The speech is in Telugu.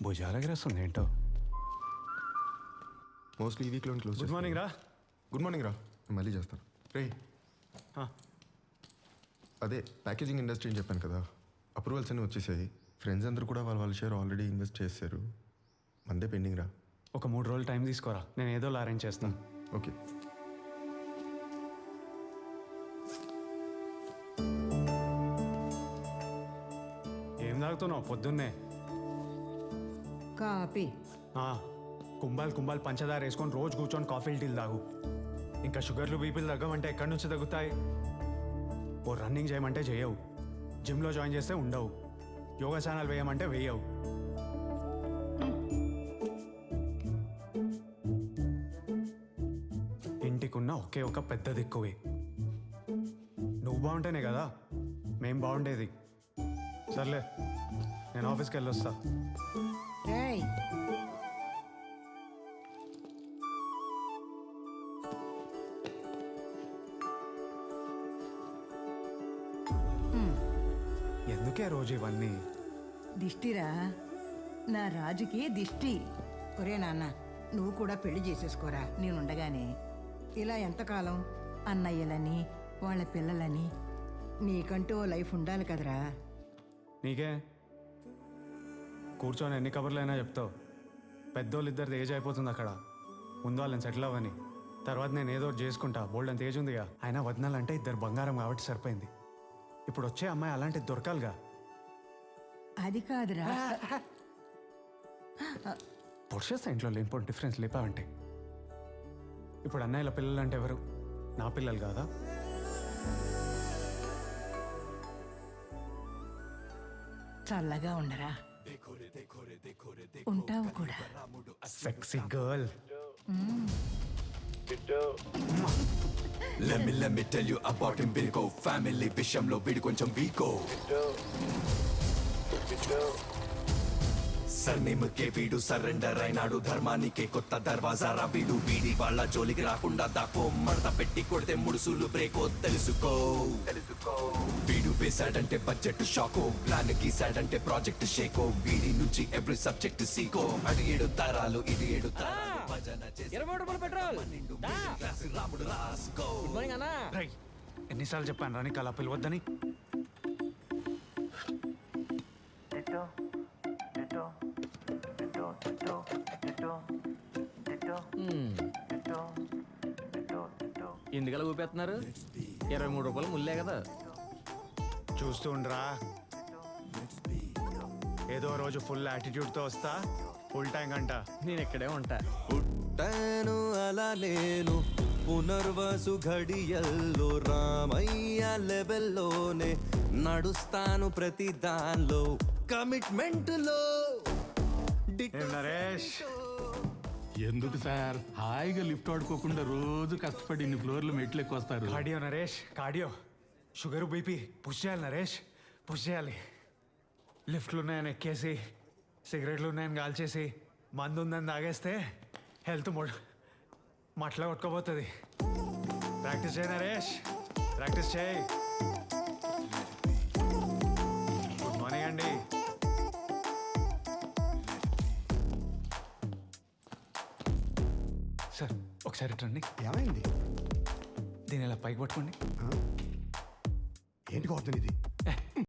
భుజాలకి వస్తుంది ఏంటో. మోస్ట్లీ ఈ వీక్లో క్లోజ్. గుడ్ మార్నింగ్ రా. గుడ్ మార్నింగ్ రా, మళ్ళీ చేస్తాను రే. అదే ప్యాకేజింగ్ ఇండస్ట్రీ అని చెప్పాను కదా, అప్రూవల్స్ అన్నీ వచ్చేసాయి. ఫ్రెండ్స్ అందరూ కూడా వాళ్ళ షేర్ ఆల్రెడీ ఇన్వెస్ట్ చేశారు. మందే పెండింగ్ రా. ఒక 3 రోజులు టైం తీసుకోరా, నేను ఏదో అరేంజ్ చేస్తాను. ఓకే. ఏం తాగుతున్నావు పొద్దున్నే? కాపీ. కుంభాలు పంచదార వేసుకొని రోజు కూర్చొని కాఫీలు టీలు తాగు. ఇంకా షుగర్లు బీపీలు తగ్గమంటే ఎక్కడి నుంచి తగ్గుతాయి? ఓ రన్నింగ్ చేయమంటే చేయవు, జిమ్లో జాయిన్ చేస్తే ఉండవు, యోగా ఛానల్ వేయమంటే వేయవు. ఇంటికున్న ఒకే ఒక పెద్ద దిక్కువే. నువ్వు బాగుంటేనే కదా మేం బాగుండేది. సర్లే, నేను ఆఫీస్కి వెళ్ళొస్తా. ఏయ్, ఎందుకే రోజు ఇవన్నీ? దిష్టిరా, నా రాజుకి దిష్టి. ఒరే నాన్న, నువ్వు కూడా పెళ్లి చేసేసుకోరా నేనుండగానే. ఇలా ఎంతకాలం అన్నయ్యలని వాళ్ళ పిల్లలని నీకంటూ ఓ లైఫ్ ఉండాలి కదరా. నీకే కూర్చొని ఎన్ని కబుర్లైనా చెప్తావు. పెద్దోళ్ళు ఇద్దరిది ఏజ్ అయిపోతుంది అక్కడ. ముందు వాళ్ళని సెటిల్ అవ్వని, తర్వాత నేను ఏదో ఒకటి చేసుకుంటా. బోల్డ్ అంత ఏజ్ ఉందిగా. అయినా వదనాలంటే ఇద్దరు బంగారం కాబట్టి సరిపోయింది. ఇప్పుడు వచ్చే అమ్మాయి అలాంటిది దొరకాలిగా. అది కాదురా. పొడిచేస్తా ఇంట్లో లేనిపోయిన డిఫరెన్స్ లేపావంటే. ఇప్పుడు అన్నయ్యల పిల్లలు అంటే ఎవరు? నా పిల్లలు కాదా? చల్లగా ఉండరా, ఉంటావు కూడా. Sexy girl. Let me tell you about him, Virgo. Family విషయంలో వీడు కొంచెం వీకో. సర్నేమ్ కే వీడు సరెండర్ అయినాడు. ధర్మానికే కొత్త దర్వాజారా వీడు. వీడి వాళ్ళ జోలికి రాకుండా దాకో. మడత పెట్టి కొడితే ముడుసులు బ్రేకో. తెలుసుకో వీడు వేసాడంటే బడ్జెట్ షాకో. ప్లాన్ గీసాడంటే ప్రాజెక్ట్ షేకో. వీడి నుంచి ఎవ్రీ సబ్జెక్ట్ సీకో. అటు 7 తరాలు ఇది 7 తరాలు. భజన చేసి 23 రూపాయలు పెట్రోల్. రాముడు రాసుకో. గుడ్ మార్నింగ్ అన్నా. రై, ఎన్నిసార్లు చెప్పాను రాని అలా పిలవద్దని? ఎందుకలా ఊపేస్తున్నారు? 23 రూపాయలు ముల్లే కదా. చూస్తూ ఉండరా, ఏదో రోజు ఫుల్ యాటిట్యూడ్తో వస్తా. ఫుల్ ట్యాంక్ అంట. నేను ఇక్కడే ఉంటా. పుట్టాను అలా నేను పునర్వసు ఘడియల్లో. రామయ్య లెవెల్లోనే నడుస్తాను ప్రతి దానిలో. కమిట్మెంట్ లో నరేష్, ఎందుకు సార్ హాయిగా లిఫ్ట్ ఆడుకోకుండా రోజు కష్టపడి ఇన్ని ఫ్లోర్లు మెట్లు ఎక్కువస్తారు? Cardio Naresh, cardio. Sugar BP push చేయాలి నరేష్, పుష్ చేయాలి. లిఫ్ట్లు ఉన్నాయని ఎక్కేసి, సిగరెట్లు ఉన్నాయని కాల్చేసి, మందు ఉందని తాగేస్తే హెల్త్ మట్లా కొట్టుకోబోతుంది. ప్రాక్టీస్ చేయి నరేష్, ప్రాక్టీస్ చేయి. గుడ్ మార్నింగ్ అండి. సార్ ఒకసారి రండి. ఏమైంది? దీని ఇలా పైకి పట్టుకోండి. ఏంటి కొడుతుంది ఇది?